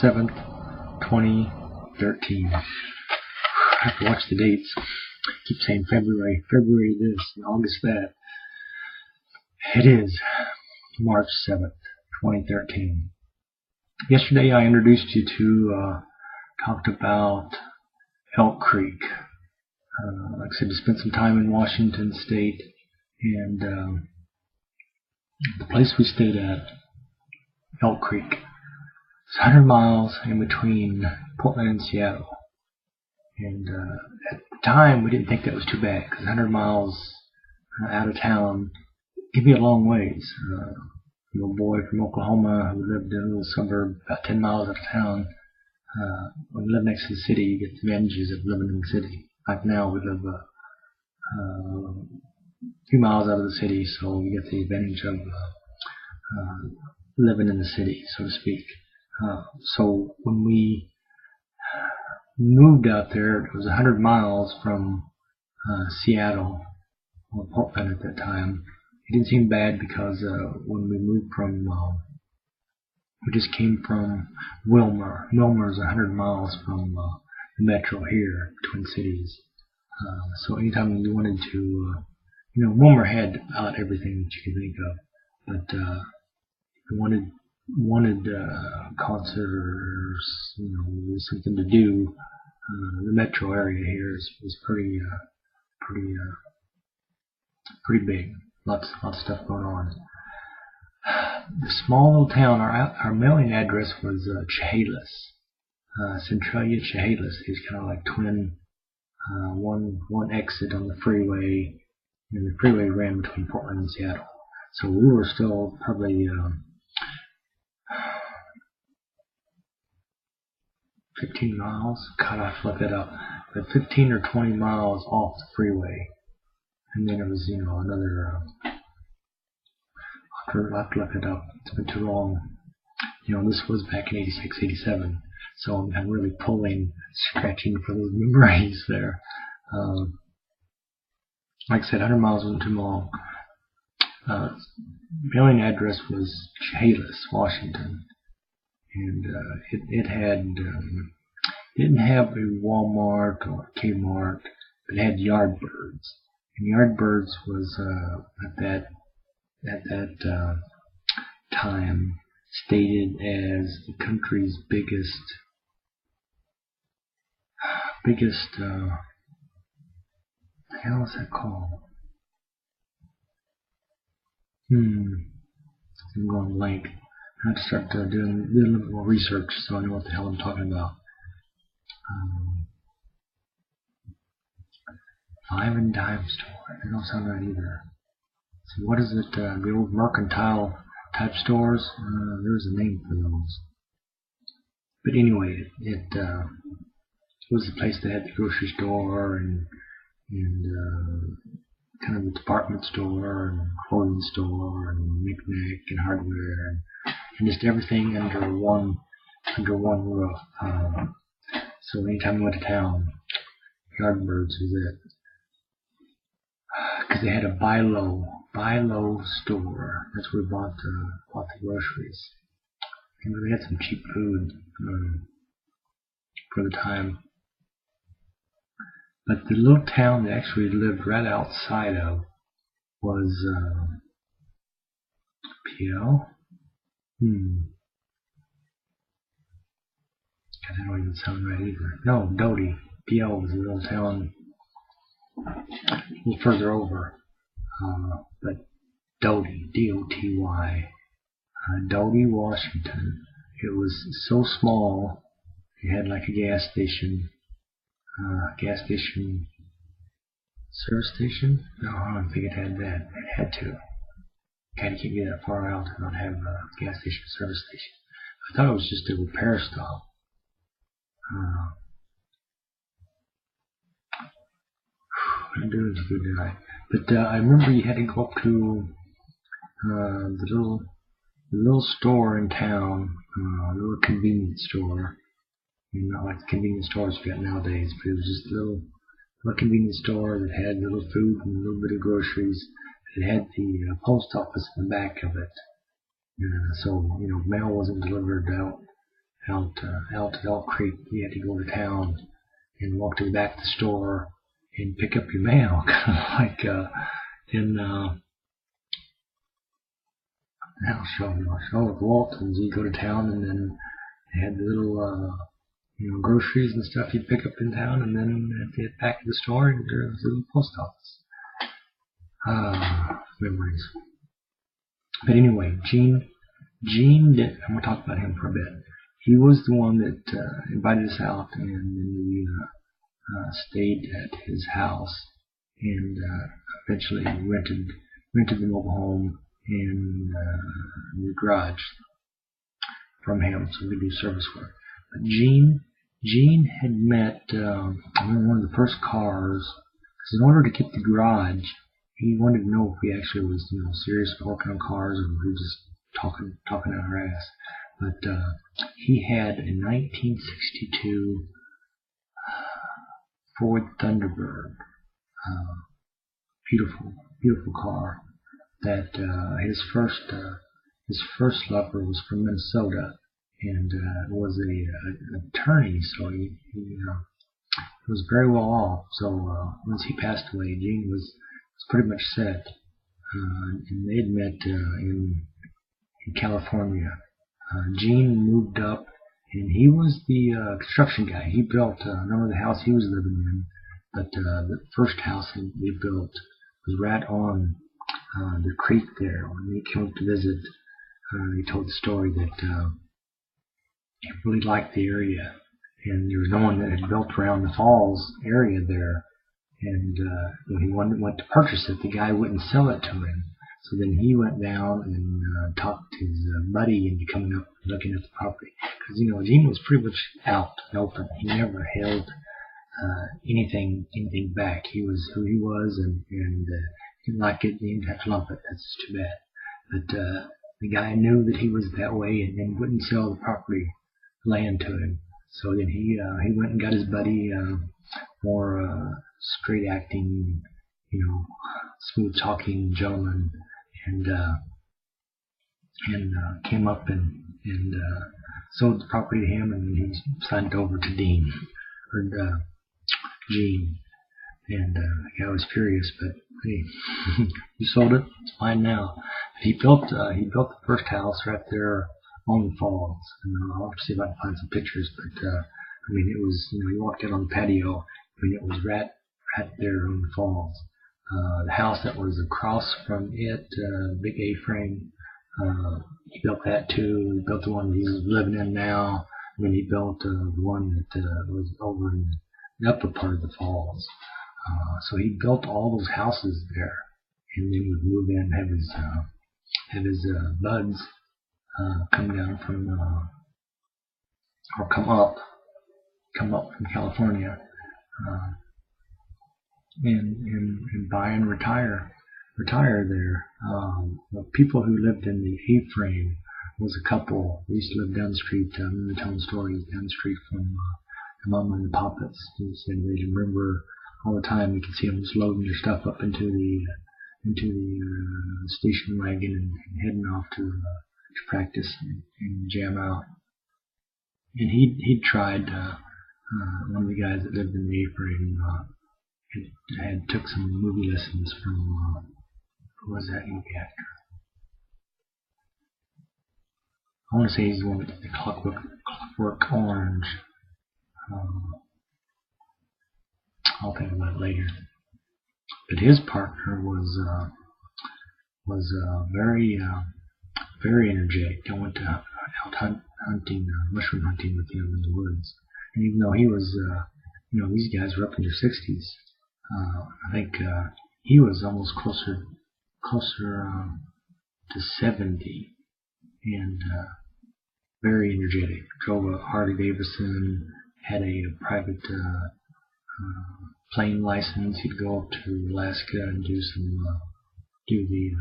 7th, 2013. I have to watch the dates. I keep saying February this, and August that. It is March 7th, 2013. Yesterday I introduced you to, talked about Elk Creek. Like I said, to spend some time in Washington State, and the place we stayed at, Elk Creek, it's 100 miles in between Portland and Seattle. And at the time, we didn't think that was too bad, because 100 miles out of town can be a long ways. A little boy from Oklahoma who lived in a little suburb about 10 miles out of town, when you live next to the city, you get the advantages of living in the city. Like now, we live a few miles out of the city, so you get the advantage of living in the city, so to speak. So when we moved out there, it was 100 miles from Seattle, or Portland at that time. It didn't seem bad because when we moved from, we just came from Willmar. Willmar is 100 miles from the metro here, Twin Cities. So anytime you wanted to, Willmar had about everything that you could think of, but if you wanted concerts, something to do, the metro area here is pretty big. Lots of stuff going on. The small little town, our mailing address was Chehalis, Centralia Chehalis. It was kind of like twin, one exit on the freeway, and the freeway ran between Portland and Seattle. So we were still probably 15 miles. God, I have to look that up. But 15 or 20 miles off the freeway. And then it was, another, I'll have to look it up. It's been too long. This was back in 86, 87. So I'm really scratching for those memories there. Like I said, 100 miles wasn't too long. Mailing address was Chehalis, Washington. And didn't have a Walmart or Kmart, but it had Yardbirds. And Yardbirds was at that time stated as the country's biggest what the hell is that called? I'm going blank. I have to start doing a little bit more research so I know what the hell I'm talking about. Five and Dime Store. That don't sound right either. So what is it? The old mercantile type stores? There's a name for those. But anyway, it was the place that had the grocery store and kind of the department store and clothing store and knick-knack and hardware and just everything under one roof. So anytime we went to town, Yardbirds was it. Because they had a buy low store. That's where we bought the groceries. And we had some cheap food for the time. But the little town that actually lived right outside of was P.L. That don't even sound right either. No, Doty. P.L. was a little town a little further over. But Doty, D-O-T-Y. Doty, Washington. It was so small, it had like a gas station, service station? No, I don't think it had that. It had to. Kind of can't get that far out and not have a gas station, service station. I thought it was just a repair stop. I'm doing a good guy. But I remember you had to go up to the little store in town, a little convenience store. Not like the convenience stores we got nowadays, but it was just a little convenience store that had little food and a little bit of groceries. It had the post office in the back of it. So, mail wasn't delivered out out at Elk Creek. You had to go to town and walk to the back of the store and pick up your mail, kind of like in house show with Waltons. You go to town, and then they had the little groceries and stuff you'd pick up in town, and then at the back of the store, there was a little post office. Memories. But anyway, Gene did. I'm gonna talk about him for a bit. He was the one that invited us out, and then we stayed at his house, and eventually rented the mobile home and the garage from him, so we could do service work. But Gene had met one of the first cars, because in order to get the garage, he wanted to know if we actually was serious working on cars, or if we were just talking out our ass. But he had a 1962 Ford Thunderbird, beautiful car. That his first lover was from Minnesota, and was an attorney, so he was very well off. So once he passed away, Gene was pretty much set, and they had met in California. Gene moved up, and he was the construction guy. He built remember the house he was living in, but the first house they built was right on the creek there. When he came up to visit, he told the story that he really liked the area, and there was no one that had built around the falls area there. And when he went to purchase it, the guy wouldn't sell it to him. So then he went down and talked his buddy into coming up and looking at the property. Because Gene was pretty much out and open. He never held anything back. He was who he was, and didn't like it. He didn't have to lump it. That's just too bad. But the guy knew that he was that way, and then wouldn't sell the property land to him. So then he went and got his buddy, more straight acting, smooth talking gentleman, and came up and sold the property to him, and he signed it over to Gene. And the guy was furious, but hey, he sold it. It's fine now. He built the first house right there on the falls, and I'll have to see if I can find some pictures. But it was, you walked out on the patio. It was right there on the falls. The house that was across from it, big A-frame, he built that too. He built the one he's living in now. He built the one that was over in the upper part of the falls. So he built all those houses there, and then would move in, have his buds come down from or come up from California, and buy and retire there. The people who lived in the A-frame was a couple. They used to live down the street. I remember telling stories down the street from the Mama and the Poppets. They remember all the time. You could see them just loading their stuff up into the station wagon and heading off to practice and jam out. And he'd tried. One of the guys that lived in the A-frame had took some movie lessons from who was that movie actor? I want to say he's the one that did the Clockwork Orange. I'll think about it later. But his partner was very energetic. I went out hunting, mushroom hunting with him in the woods. And even though he was, these guys were up in their 60s. I think he was almost closer to 70, and very energetic. Drove a Harley Davidson, had a private plane license. He'd go up to Alaska and do the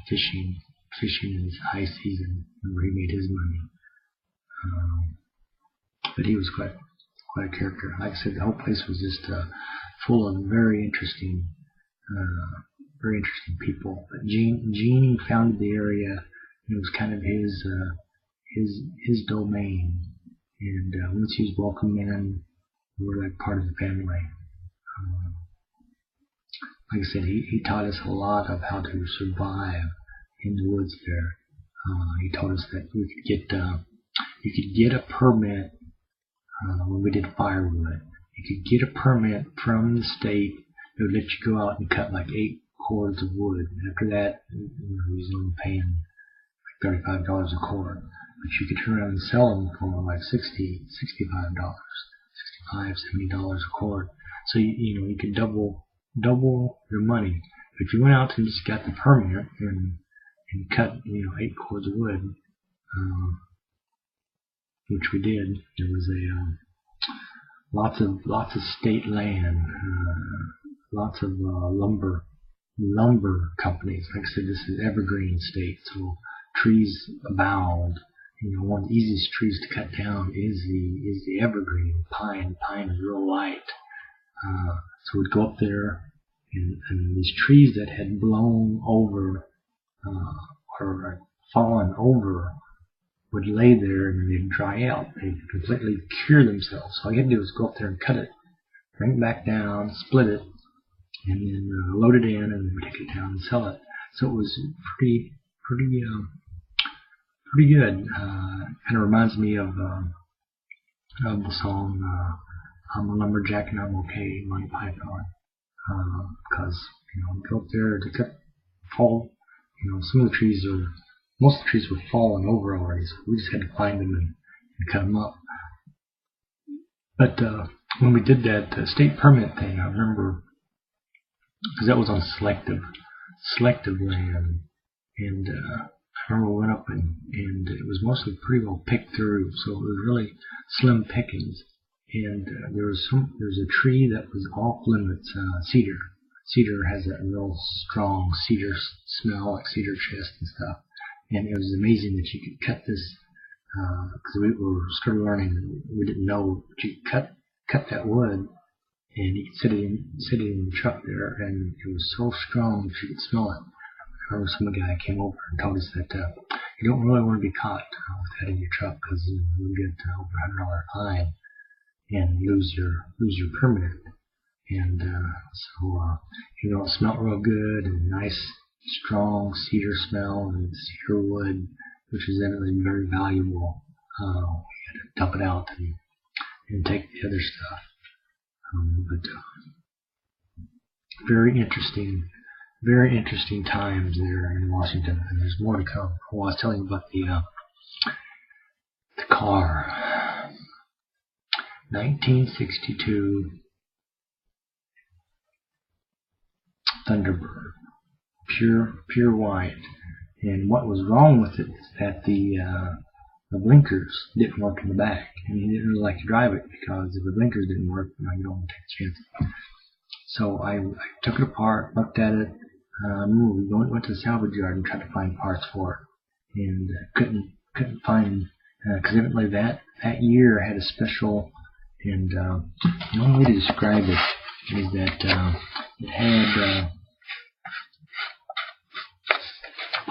fishing in his high season, where he made his money. But he was quite a character. Like I said, the whole place was just full of very interesting people. But Gene founded the area. It was kind of his domain. And once he was welcomed in, we were like part of the family. Like I said, he taught us a lot of how to survive in the woods there. He taught us that we could get you could get a permit when we did firewood. You could get a permit from the state that would let you go out and cut like 8 cords of wood. After that, we was only paying like $35 a cord. But you could turn around and sell them for like $65, $65, $70 a cord. So you could double your money. If you went out and just got the permit and cut 8 cords of wood, which we did, there was lots of state land, lots of lumber companies. Like I said, this is evergreen state, so trees abound. One of the easiest trees to cut down is the evergreen pine. Pine is real light, so we'd go up there, and these trees that had blown over or fallen over would lay there and they'd dry out. They'd completely cure themselves. All you had to do was go up there and cut it, bring it back down, split it, and then load it in, and then take it down and sell it. So it was pretty good. Kind of reminds me of the song "I'm a Lumberjack and I'm Okay," Monty Python, because go up there to cut fall. Most of the trees were falling over already, so we just had to find them and cut them up. But when we did that state permit thing, I remember, because that was on selective land, and I remember we went up and it was mostly pretty well picked through, so it was really slim pickings. And there was a tree that was off limits, cedar. Cedar has that real strong cedar smell, like cedar chest and stuff. And it was amazing that you could cut this, because we were started learning, we didn't know, but you could cut that wood, and you could sit it in the truck there, and it was so strong that you could smell it. I remember some guy came over and told us that you don't really want to be caught with that in your truck, because you'll get over $100 fine and lose your permit. And so it smelled real good and nice, strong cedar smell and cedar wood, which is evidently very valuable. We had to dump it out and take the other stuff. But very interesting times there in Washington, and there's more to come. Well, I was telling you about the car. 1962 Thunderbird, pure white. And what was wrong with it is that the blinkers didn't work in the back, and he didn't really like to drive it because if the blinkers didn't work, you don't want to take a chance. So I took it apart, looked at it. We went to the salvage yard and tried to find parts for it, and couldn't find, because evidently that year had a special. And the only way to describe it is that it had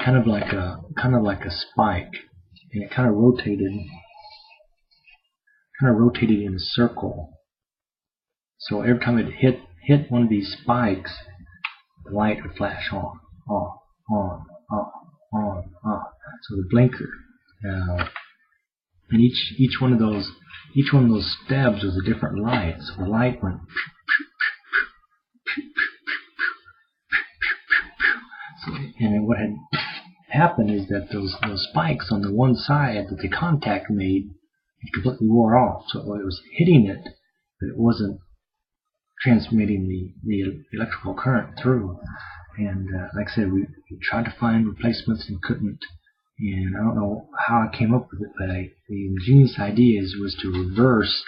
kind of like a spike, and it kind of rotated in a circle. So every time it hit one of these spikes, the light would flash on, off, on, off, on, off. So the blinker, and each one of those stubs was a different light. So the light went. And what had happened is that those spikes on the one side that the contact made, it completely wore off. So it was hitting it, but it wasn't transmitting the electrical current through. And like I said, we tried to find replacements and couldn't. And I don't know how I came up with it, but the ingenious idea was to reverse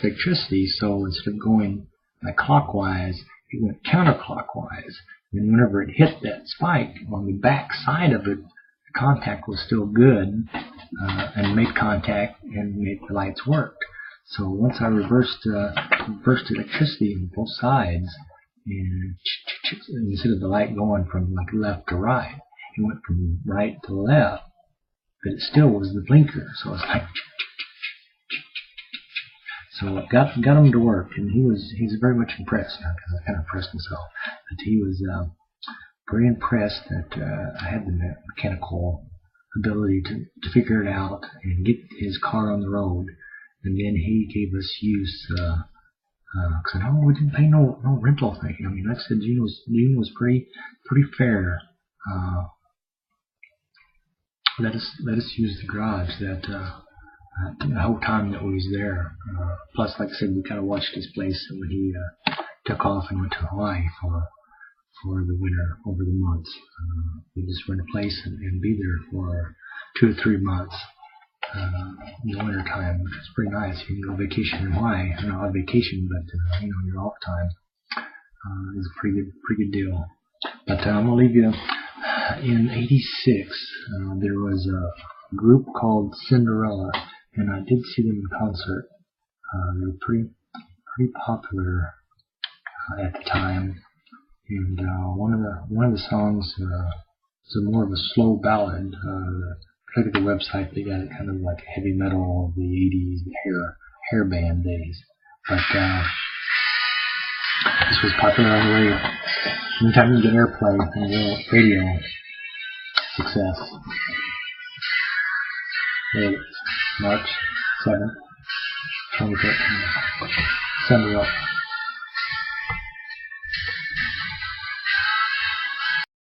electricity. So instead of going like clockwise, it went counterclockwise. And whenever it hit that spike on the back side of it, the contact was still good, and made contact and made the lights work. So once I reversed electricity on both sides, and instead of the light going from like left to right, it went from right to left. but it still was the blinker. So it's like, so I got him to work, and he's very much impressed now, because I kind of impressed myself. But he was very impressed that I had the mechanical ability to figure it out and get his car on the road. And then he gave us use, because no, we didn't pay no rental thing. I mean, like I said, Gene was pretty fair. Let us use the garage that the whole time that we was there. Plus, like I said, we kind of watched his place when he took off and went to Hawaii for the winter over the months. We just rent a place and be there for 2 or 3 months in the winter time, which is pretty nice. You can go vacation in Hawaii, not on vacation, but your off time is a pretty good deal. But I'm gonna leave you. In '86, there was a group called Cinderella, and I did see them in concert. They were pretty popular at the time. And one of the songs is more of a slow ballad. Look at the website; they got it kind of like heavy metal of the '80s, the hair band days. But this was popular on the radio. Anytime you get airplay on radio, success. There it is, March 7th, 2013. Cinderella.